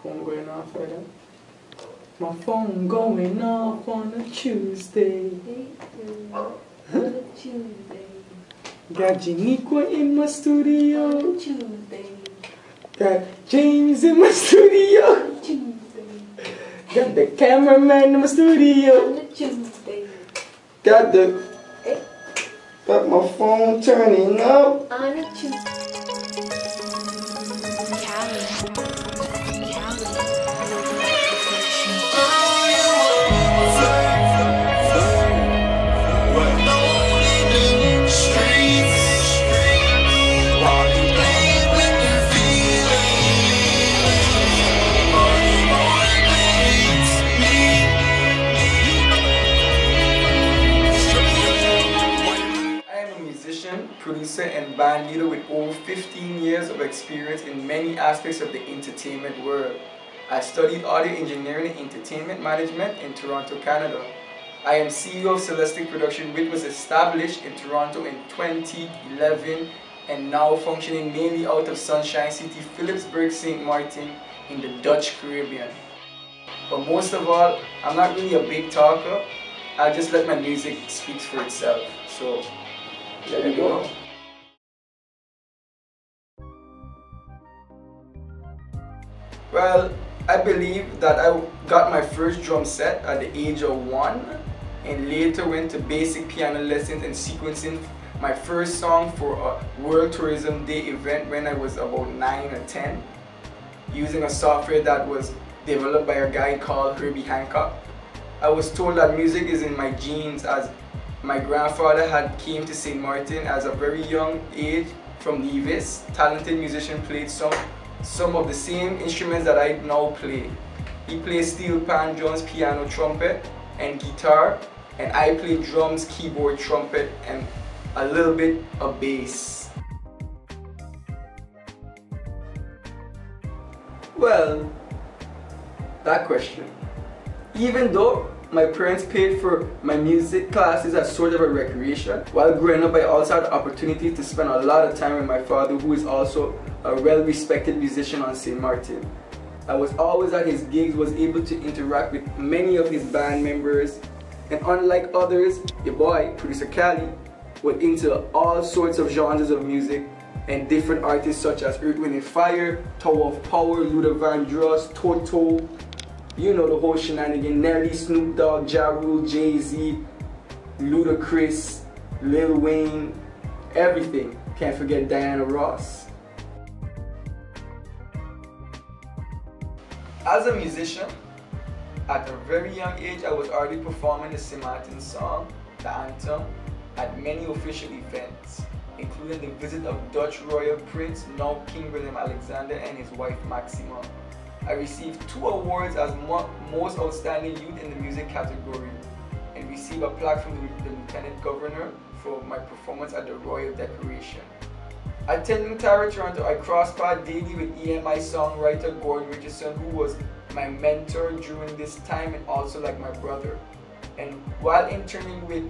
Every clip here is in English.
Phone going off right now. My phone going off on a Tuesday. On a Tuesday. Got Janiqua in my studio. On a Tuesday. Got James in my studio. On a Tuesday. Got the cameraman in my studio. On a Tuesday. Got my phone turning up. On a Tuesday. Producer and band leader with over 15 years of experience in many aspects of the entertainment world. I studied audio engineering and entertainment management in Toronto, Canada. I am CEO of Celestic Production, which was established in Toronto in 2011 and now functioning mainly out of Sunshine City, Phillipsburg, St. Martin in the Dutch Caribbean. But most of all, I'm not really a big talker. I just let my music speak for itself. So there we go. Well, I believe that I got my first drum set at the age of 1 and later went to basic piano lessons and sequencing my first song for a World Tourism Day event when I was about 9 or 10 using a software that was developed by a guy called Herbie Hancock. I was told that music is in my genes as my grandfather had came to St. Martin as a very young age from Nevis. Talented musician, played some of the same instruments that I now play. He plays steel pan drums, piano, trumpet, and guitar, and I play drums, keyboard, trumpet, and a little bit of bass. Well, that question. Even though my parents paid for my music classes as sort of a recreation, while growing up I also had the opportunity to spend a lot of time with my father, who is also a well-respected musician on St. Martin. I was always at his gigs, was able to interact with many of his band members, and unlike others, your boy, Producer Calli, was into all sorts of genres of music and different artists such as Earth, Wind & Fire, Tower of Power, Luther Vandross, Toto, you know the whole shenanigan, Nelly, Snoop Dogg, Ja Rule, Jay-Z, Ludacris, Lil Wayne, everything. Can't forget Diana Ross. As a musician, at a very young age, I was already performing the St. Martin song, the anthem, at many official events, including the visit of Dutch Royal Prince, now King William Alexander, and his wife Maxima. I received 2 awards as Most Outstanding Youth in the Music category and received a plaque from the Lieutenant Governor for my performance at the Royal Decoration. Attending Toronto, I crossed paths daily with EMI songwriter Gordon Richardson, who was my mentor during this time and also like my brother. And while interning with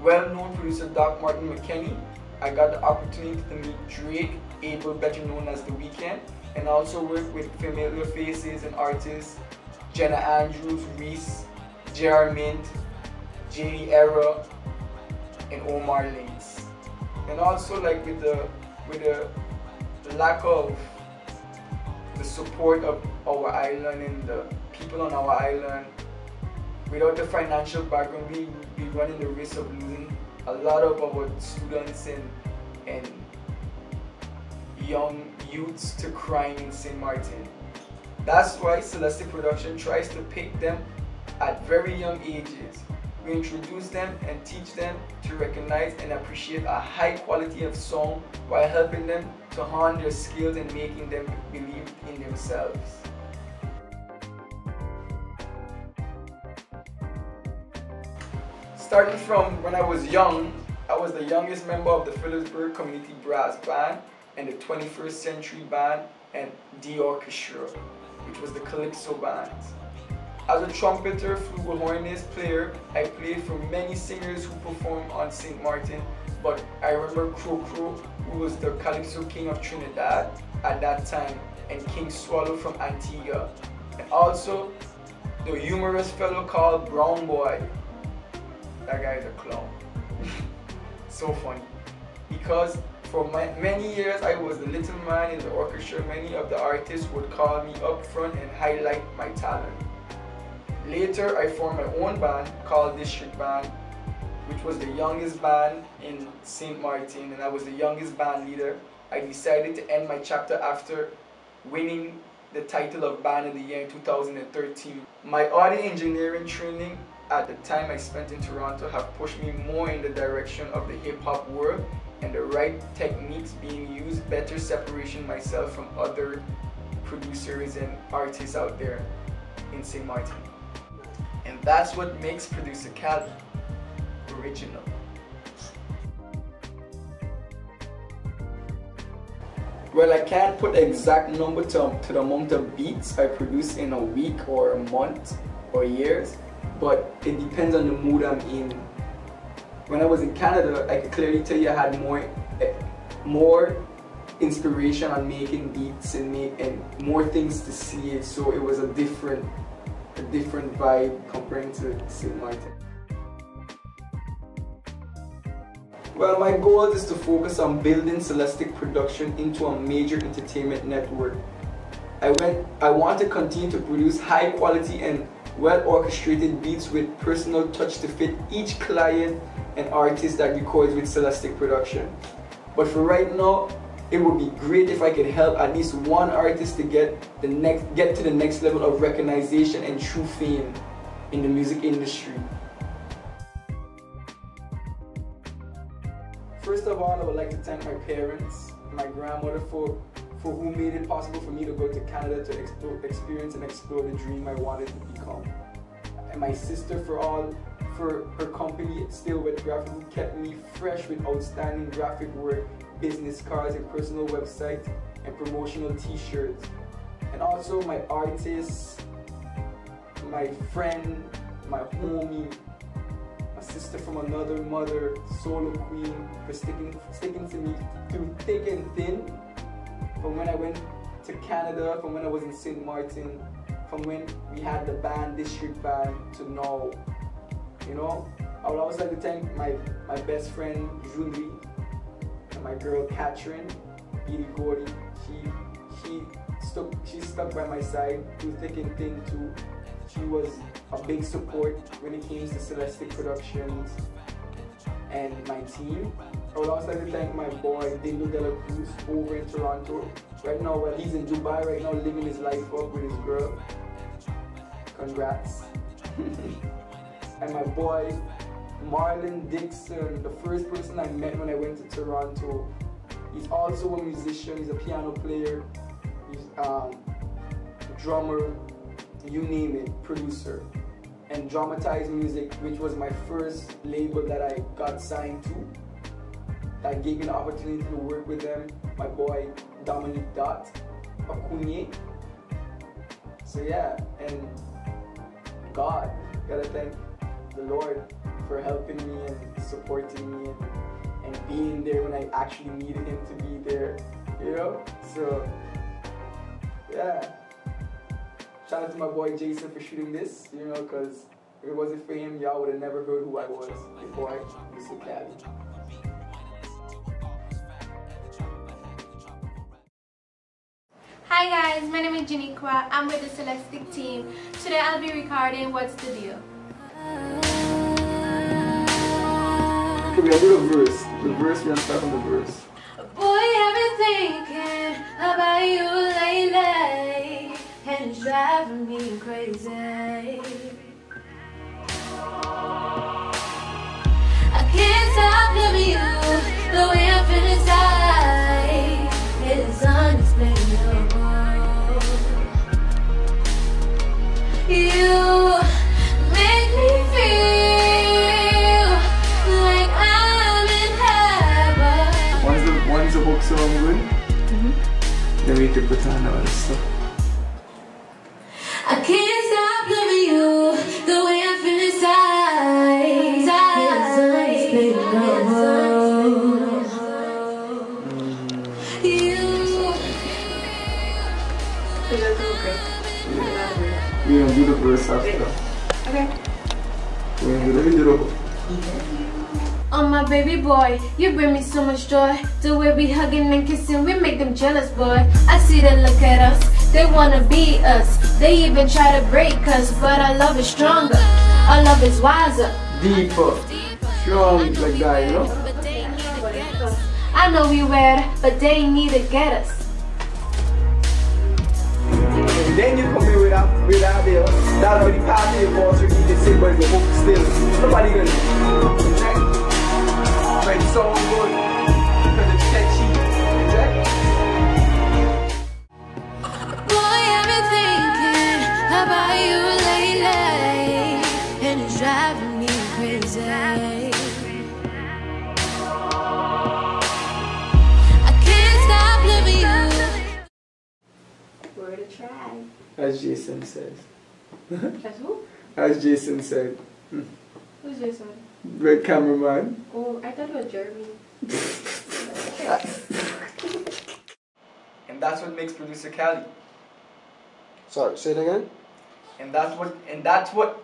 well-known producer Doc Martin McKenney, I got the opportunity to meet Drake, Abel, better known as The Weeknd, and also work with familiar faces and artists, Jenna Andrews, Reese, J.R. Mint, J.D. Era, and Omar Links. And also like with the lack of the support of our island and the people on our island, without the financial background, we be running the risk of losing a lot of our students and young youths to crime in St. Martin. That's why Celestic Production tries to pick them at very young ages. We introduce them and teach them to recognize and appreciate a high quality of song while helping them to hone their skills and making them believe in themselves. Starting from when I was young, I was the youngest member of the Phillipsburg Community Brass Band and the 21st Century Band and the Orchestra, which was the Calypso band. As a trumpeter, flugelhornist player, I played for many singers who performed on St. Martin, but I remember Crow, who was the calypso king of Trinidad at that time, and King Swallow from Antigua, and also the humorous fellow called Brown Boy. That guy is a clown. So funny. Because for many years I was the little man in the orchestra. Many of the artists would call me up front and highlight my talent. Later I formed my own band called District Band, which was the youngest band in St. Martin, and I was the youngest band leader. I decided to end my chapter after winning the title of Band of the Year in 2013. My audio engineering training at the time I spent in Toronto have pushed me more in the direction of the hip-hop world, and the right techniques being used better separation myself from other producers and artists out there in St. Martin. And that's what makes ProducerCali original. Well, I can't put an exact number to the amount of beats I produce in a week or a month or years, but it depends on the mood I'm in. When I was in Canada, I could clearly tell you I had more inspiration on making beats and more things to see it, so it was a different vibe comparing to St. Martin. Well, my goal is to focus on building Celestic production into a major entertainment network. I want to continue to produce high quality and well orchestrated beats with personal touch to fit each client and artist that records with Celestic production. But for right now, it would be great if I could help at least one artist to get to the next level of recognition and true fame in the music industry. First of all, I would like to thank my parents, my grandmother for who made it possible for me to go to Canada to experience and explore the dream I wanted to become. And my sister for her company, Still With Graphic, who kept me fresh with outstanding graphic work, business cards and personal website and promotional t-shirts. And also my artists, my friend, my homie, my sister from another mother, Solo Queen, for sticking to me through thick and thin. From when I went to Canada, from when I was in St. Martin, from when we had the band, District Band, to now. You know, I would also like to thank my best friend, Julie, and my girl, Catherine, Edie Gordy. She stuck by my side through thick and thin too. She was a big support when it came to Celestic Productions and my team. I would also like to thank my boy, Dindo De La Cruz, over in Toronto. Right now, well, he's in Dubai right now, living his life up with his girl. Congrats. And my boy, Marlon Dixon, the first person I met when I went to Toronto. He's also a musician, he's a piano player, he's a drummer, you name it, producer. And Dramatize Music, which was my first label that I got signed to. That gave me the opportunity to work with them. My boy, Dominique Dot, Akunye. So yeah, and God, gotta thank the Lord for helping me and supporting me and being there when I actually needed him to be there, you know? So yeah, shout out to my boy Jason for shooting this, you know, because if it wasn't for him, y'all would have never heard who I was before I used to Calli. Hi guys, my name is Janiqua. I'm with the Celestic team. Today I'll be recording What's the Deal. Okay, we'll do the verse. We're gonna start from the verse. Boy, I've been thinking about you lately, and it's driving me crazy. I can't stop loving you, the way I feel inside. It's unexplainable. You make me feel like I'm in heaven. Once the book song good, then we can put on all this stuff. I can't stop loving you, So that's okay. We're gonna do the verse after. Okay. Let me do the hook. Oh my baby boy, you bring me so much joy. The way we hugging and kissing, we make them jealous, boy. I see them look at us, they wanna be us. They even try to break us, but our love is stronger. Our love is wiser. Deeper. Strong like that, you know? I know we wear, but they need to get us. Then you come here with that there. That's how the party was really the same, but the hook still. Nobody gonna check. But it's so good because it's catchy. Check. Boy, I've been thinking about you lately, and it's driving me crazy. I can't stop loving you. We're to try. As Jason says. As who? As Jason said. Who's Jason? Red cameraman. Oh, I thought it was Jeremy. And that's what makes producer Calli. Sorry, say it again. And that's what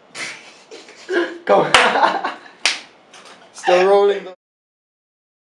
Come on. Still rolling.